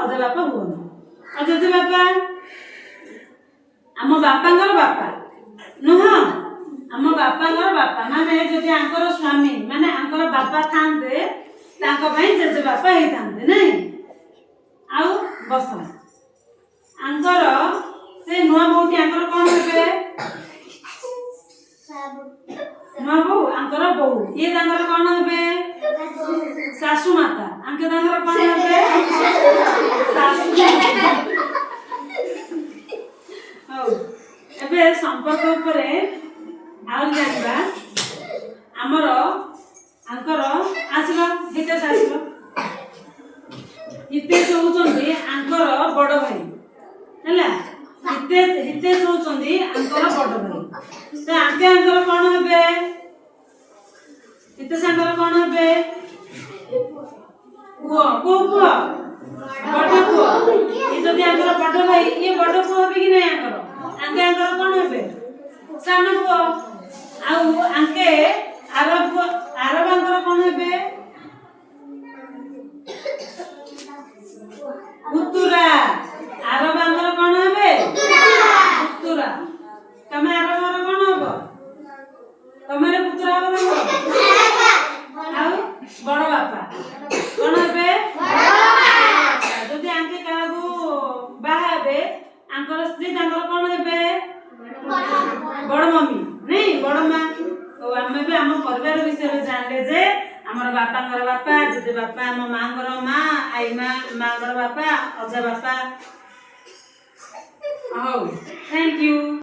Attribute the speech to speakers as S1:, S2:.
S1: ଅଜା ବାପା ହୁଅନ୍ତି। ଆଉ ଜେଜେ ବାପା ଆମ ବାପାଙ୍କର ବାପା ନୁହଁ, ଆମ ବାପାଙ୍କର ବାପା ମାନେ ଯଦି ଆଙ୍କର ସ୍ୱାମୀ ମାନେ ଆଙ୍କର ବାପା ଥାନ୍ତେ ତାଙ୍କ ପାଇଁ ଜେଜେ ବାପା ହେଇଥାନ୍ତେ ନାଇଁ। ଆଉ ବସ ଆଙ୍କର ସେ ନୂଆ ବୋଉଟି ଆଙ୍କର କଣ ହେବେ? ନୂଆ ବୋଉ ଆଙ୍କର ବୋଉ, ଇଏ ତାଙ୍କର କଣ ହେବେ? ଶାଶୁ ମାତା। ଆଙ୍କେ ତାଙ୍କର କଣ ହେବେ? ଶାଶୁ। ହଉ ଏବେ ସମ୍ପର୍କ ଉପରେ ଆଉ ଜାଣିବା। ଆମର ଆଙ୍କର ଆସିଲ ହିତେଶ ଆସିଲ। ହିତେଶ ହଉଛନ୍ତି ଆଙ୍କର ବଡ ଭାଇ ହେଲା। ହିତେଶ ହଉଛନ୍ତି ଆଙ୍କର ବଡ ଭାଇ। ତ ଆଙ୍କେ ଆଙ୍କର କଣ ହେବେ? ହିତେଶ ଆଙ୍କର କଣ ହେବେ? ପୁଅ। କୋଉ ପୁଅ? ବଡ ପୁଅ। ଇଏ ଯଦି ଆଙ୍କର ବଡ ଭାଇ ଇଏ ବଡ ପୁଅ ହେବେ କି ନାଇଁ ଆଙ୍କର? ଆଙ୍କେ ଆଙ୍କର କଣ ହେବେ? ସାନ ପୁଅ। ଆଉ ଆଙ୍କେ ଆରବାଙ୍କର କଣ ହେବେ? ପୁତୁରା। ଆରବାଙ୍କର କଣ ହେବେ? ପୁତୁରା। ତମେ ଆରବାର କଣ ହବ? ତମେ ପୁତୁରା ହବ ତାଙ୍କର। ଆଉ ବଡ ବାପା କଣ ହେବେ? ଯଦି ଆଙ୍କେ କାହାକୁ ବାହା ହେବେ ଆଙ୍କର ସ୍ତ୍ରୀ ତାଙ୍କର କଣ ହେବେ? ବଡ ମମି ନାଇଁ, ବଡ ମା। ତ ଆମେ ବି ଆମ ପରିବାର ବିଷୟରେ ଜାଣିଲେ ଯେ ଆମର ବାପାଙ୍କର ବାପା, ଜେଜେ ବାପା, ଆମ ମାଙ୍କର ମା, ଆଈ ମାଙ୍କର ବାପା, ଅଜା ବାପା। ହଉ, ଥ୍ୟାଙ୍କ ୟୁ।